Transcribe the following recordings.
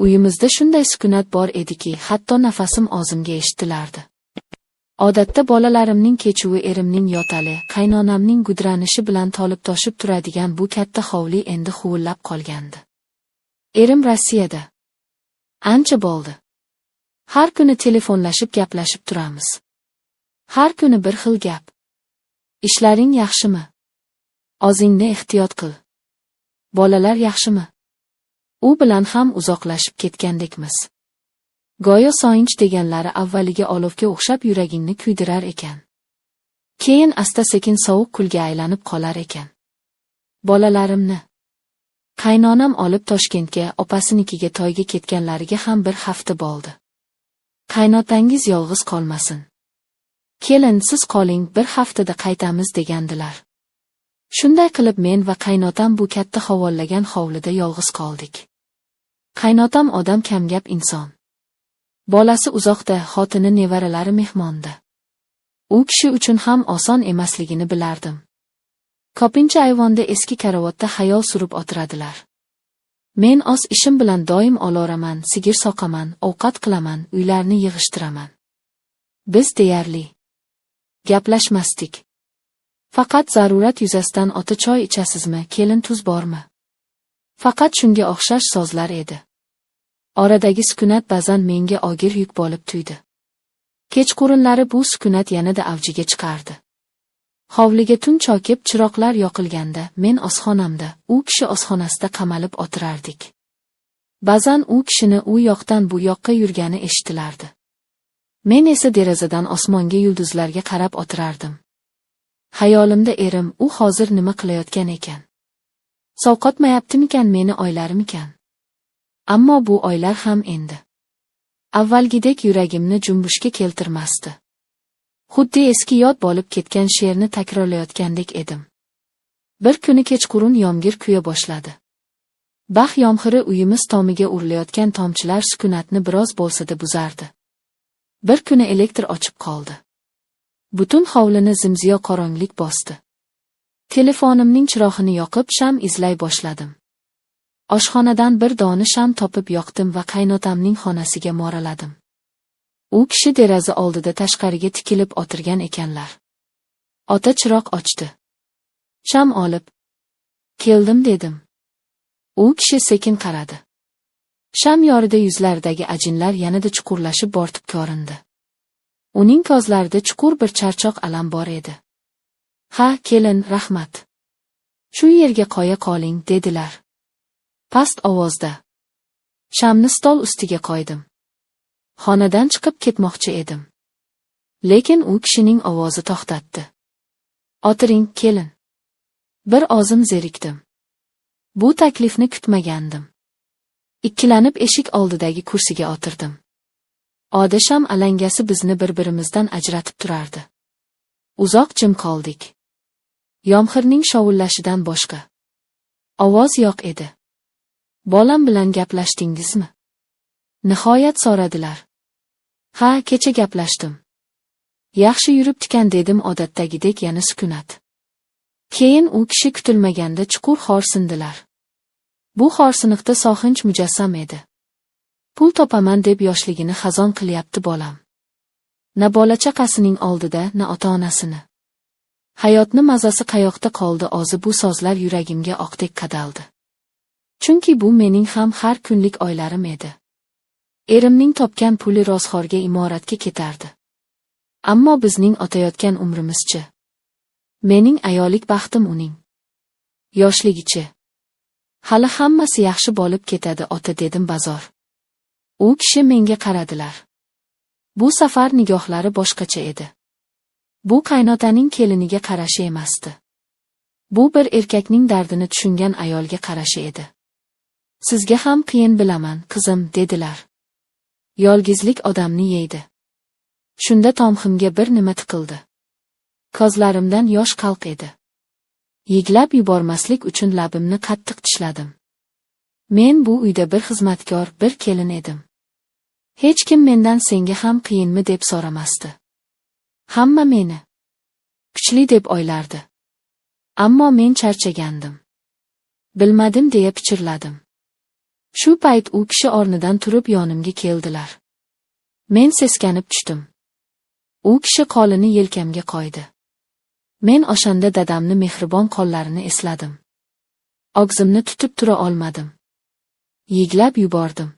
Uyimizda shunday sukunat bor ediki, hatto nafasim og'zimga eshitilardi. Odatda bolalarimning kechuvi, erimning yotali, qaynonamning gudranishi bilan tolib-toshib turadigan bu katta hovli endi huvillab qolgandi. Erim Rossiyada. Ancha bo'ldi. Har kuni telefonlashib gaplashib turamiz. Har kuni bir xil gap. Ishlaring yaxshimi? O'zingni ehtiyot qil. Bolalar yaxshimi? U bilan ham uzoqlashib ketgandekmiz. Go'yo soyinch deganlari avvaliga olovga o'xshab yuragingni kuydirar ekan. Keyin asta-sekin sovuq kulga aylanib qolar ekan. Bolalarimni qaynonam olib Toshkentga, opasinikiga to'yga ketganlariga ham bir hafta bo'ldi. Qaynotangiz yolg'iz qolmasin. Kelin, siz qoling, bir haftada qaytamiz degandilar. Shunday qilib men va qaynotam bu katta havollagan hovlida yolg'iz qoldik. Qaynotam odam kamgap inson. Bolasi uzoqda, xotini, nevaralari mehmonda. U kishi uchun ham oson emasligini bilardim. Ko'pincha ayvonda eski karavotda xayol surib o'tiradilar. Men o'z ishim bilan doim oloraman, sigir soqaman, ovqat qilaman, uylarni yig'ishtiraman. Biz deyarli gaplashmasdik. Faqat zarurat yuzasidan ota choy ichasizmi, kelin tuz bormi? Faqat shunga o'xshash so'zlar edi. Oradagi sukunat ba'zan menga og'ir yuk bo'lib tuydi. Kechqurunlari bu sukunat yanada avjiga chiqardi. Hovliga tun chokib chiroqlar yoqilganda, men osxonamda, u kishi osxonasida qamalib o'tirardik. Ba'zan u kishini u yoqdan bu yoqqa yurgani eshitilardi. Men esa derazadan osmonga, yulduzlarga qarab o'tirardim. Xayolimda erim, u hozir nima qilayotgan ekan? Sovqotmayaptimikan, meni oylarmikan? Ammo bu oylar ham endi avvalgidek yuragimni junbushga keltirmasdi. Xuddi eski yod bo'lib ketgan she'rni takrorlayotgandek edim. Bir kuni kechqurun yomg'ir kuya boshladi. Bax yomg'iri uyimiz tomiga urilayotgan tomchilar sukunatni biroz bo'lsa-da buzardi. Bir kuni elektr o'chib qoldi. Butun hovlini zimziyo qorong'ulik bosdi. Telefonimning chirog'ini yoqib sham izlay boshladim. Oshxonadan bir dona sham topib yoqdim va qaynotamning xonasiga moraladim. U kishi deraza oldida tashqariga tikilib o'tirgan ekanlar. Ota chiroq ochdi. Sham olib keldim dedim. U kishi sekin qaradi. Sham yorida yuzlaridagi ajinlar yanada chuqurlashib bortib ko'rindi. Uning ko'zlarida chuqur bir charchoq alam bor edi. Ha, kelin, rahmat. Shu yerga qo'ya qoling, dedilar. Past ovozda. Shamni stol ustiga qo'ydim. Xonadan chiqib ketmoqchi edim. Lekin u kishining ovozi to'xtatdi. O'tiring, kelin. Bir ozim zerikdim. Bu taklifni kutmagandim. Ikkilanib eshik oldidagi kursiga o'tirdim. Oda sham alangasi bizni bir-birimizdan ajratib turardi. Uzoq jim qoldik. Yomg'irning shovullashidan boshqa ovoz yo'q edi. Bolam bilan gaplashdingizmi? Nihoyat so'radilar. Ha, kecha gaplashdim. Yaxshi yuribdikan, dedim odatdagidek, yana sukunat. Keyin u kishi kutilmaganda chuqur xo'rsindilar. Bu xo'rsiniqda so'xinch mujassam edi. Pul topaman deb yoshligini xazon qilyapti bolam. Na bola-chaqasining oldida, na ota-onasini. Hayotni mazasi qayoqda qoldi? O'zi bu so'zlar yuragimga oqdek qadaldi. Chunki bu mening ham har kunlik oylarim edi. Erimning topgan puli rozxorga, imoratga ketardi. Ammo bizning o'tayotgan umrimizchi? Mening ayollik baxtim uning yoshligichi. Hali hammasi yaxshi bo'lib ketadi, ota, dedim bazor. U kishi menga qaradilar. Bu safar nigohlari boshqacha edi. Bu qaynotaning keliniga qarashi emasdi. Bu bir erkakning dardini tushungan ayolga qarashi edi. Sizga ham qiyin bilaman, qizim, dedilar. Yolg'izlik odamni yeydi. Shunda tomximga bir nima tiqildi. Ko'zlarimdan yosh qalq edi. Yig'lab yubormaslik uchun labimni qattiq tishladim. Men bu uyda bir xizmatkor, bir kelin edim. Hech kim mendan senga ham qiyinmi deb so'ramasdi. Hamma meni kuchli deb o'ylardi. Ammo men charchagandim. Bilmadim deya pichirladim. Shu payt u kishi o'rnidan turib yonimga keldilar. Men seskanib tushdim. U kishi qo'lini yelkamga qo'ydi. Men o'shanda dadamni mehribon qo'llarini esladim. Og'zimni tutib tura olmadim. Yiglab yubordim.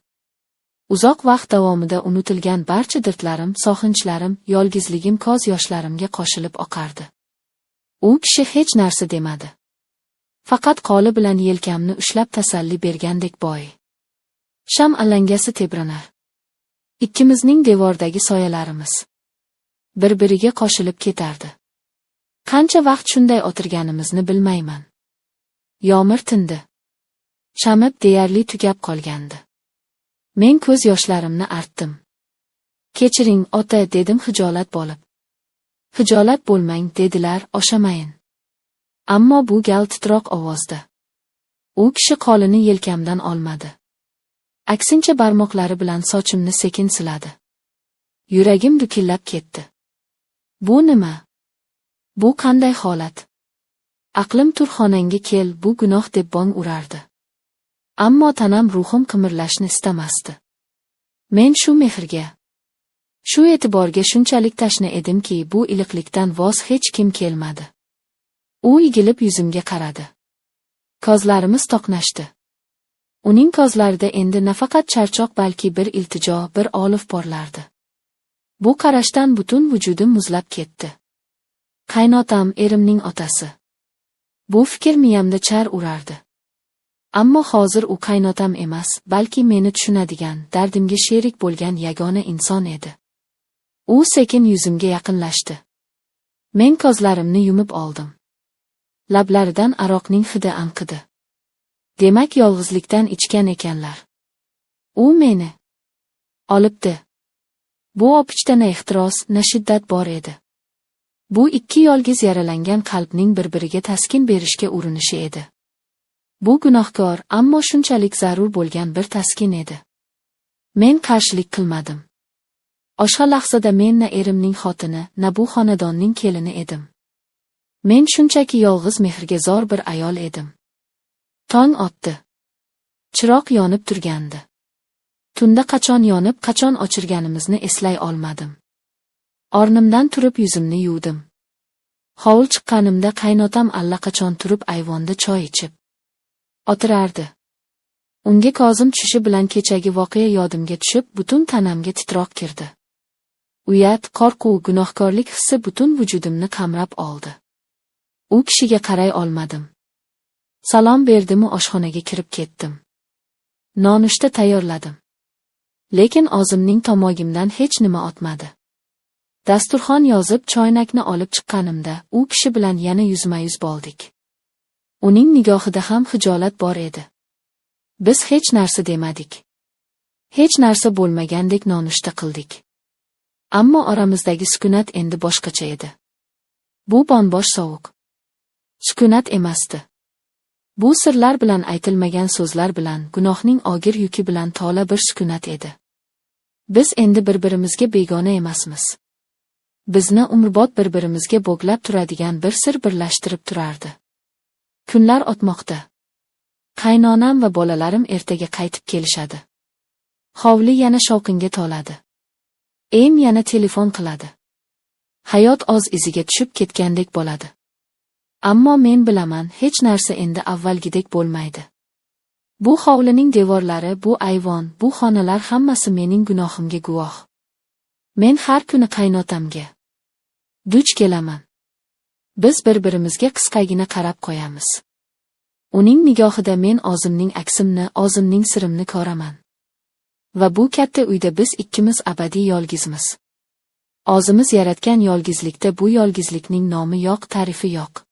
Uzoq vaqt davomida unutilgan barcha dardlarim, sog'inchlarim, yolg'izligim ko'z yoshlarimga qo'shilib oqardi. U kishi hech narsa demadi. Faqat qo'li bilan yelkamni ushlab tasalli bergandek bo'y. Sham alangasi tebranar. Ikkimizning devordagi soyalarimiz bir-biriga qo'shilib ketardi. Qancha vaqt shunday o'tirganimizni bilmayman. Yomg'ir tindi. Shamib deyarli tugab qolgandi. Men ko'z yoshlarimni artdim. Kechiring, ota, dedim hijolat bo'lib. Hijolat bo'lmang, dedilar, o'shamayin. Ammo bu gal titroq ovozda. U kishi qo'lini yelkamdan olmadi. Aksincha barmoqlari bilan sochimni sekin siladi. Yuragim dukillab ketdi. Bu nima? Bu qanday holat? Aqlim turxonangga kel, bu gunoh deb bong urardi. Ammo tanam, ruhim qimirlashni istamasdi. Men shu mehrga, shu e'tiborga shunchalik tashna edimki, bu iliqlikdan voz hech kim kelmadi. U egilib yuzimga qaradi. Ko'zlarimiz to'qnashdi. Uning ko'zlarida endi nafaqat charchoq, balki bir iltijo, bir olov porlardi. Bu qarashdan butun vujudim muzlab ketdi. Qaynotam, erimning otasi. Bu fikr miyamda char urardi. Ammo hozir u qaynotam emas, balki meni tushunadigan, dardimga sherik bo'lgan yagona inson edi. U sekin yuzimga yaqinlashdi. Men ko'zlarimni yumib oldim. Lablaridan aroqning hidi anqidi. Demak, yolg'izlikdan ichgan ekanlar. U meni olibdi. Bu opichdana na ehtiros, na shiddat bor edi. Bu ikki yolg'iz yaralangan qalbning bir-biriga taskin berishga urinishi edi. Bu gunohkor, ammo shunchalik zarur bo'lgan bir taskin edi. Men qarshilik qilmadim. O'sha lahzada men na erimning xotini, na bu xonadonning kelini edim. Men shunchaki yolg'iz mehrga zor bir ayol edim. Tong otdi. Chiroq yonib turgandi. Tunda qachon yonib, qachon o'chirganimizni eslay olmadim. O'rnimdan turib yuzimni yuvdim. Hovul chiqqanimda qaynotam allaqachon turib ayvonda choy ichib o'tirardi. Unga ko'zim tushishi bilan kechagi voqea yodimga tushib, butun tanamga titroq kirdi. Uyat, qo'rquv, gunohkorlik hissi butun vujudimni qamrab oldi. U kishiga qaray olmadim. Salom berdim-u oshxonaga kirib ketdim. Nonushta tayyorladim. Lekin og'zimning tomog'imdan hech nima o'tmadi. Dasturxon yozib, choynakni olib chiqqanimda, u kishi bilan yana yuzma-yuz bo'ldik. Uning nigohida ham hijolat bor edi. Biz hech narsa demadik. Hech narsa bo'lmagandek nonushta qildik. Ammo oramizdagi sukunat endi boshqacha edi. Bu bonbosh sovuq sukunat emasdi. Bu sirlar bilan, aytilmagan so'zlar bilan, gunohning og'ir yuki bilan to'la bir sukunat edi. Biz endi bir-birimizga begona emasmiz. Bizni umrbod bir-birimizga bog'lab turadigan bir sir birlashtirib turardi. Kunlar o'tmoqda. Qaynonam va bolalarim ertaga qaytib kelishadi. Hovli yana shovqinga to'ladi. Em yana telefon qiladi. Hayot o'z iziga tushib ketgandek bo'ladi. Ammo men bilaman, hech narsa endi avvalgidek bo'lmaydi. Bu hovlining devorlari, bu ayvon, bu xonalar hammasi mening gunohimga guvoh. Men har kuni qaynotamga duch kelaman. Biz bir-birimizga qisqagina qarab qo'yamiz. Uning nigohida men o'zimning aksimni, o'zimning sirimni ko'raman. Va bu katta uyda biz ikkimiz abadiy yolg'izmiz. O'zimiz yaratgan yolg'izlikda bu yolg'izlikning nomi yo'q, ta'rifi yo'q.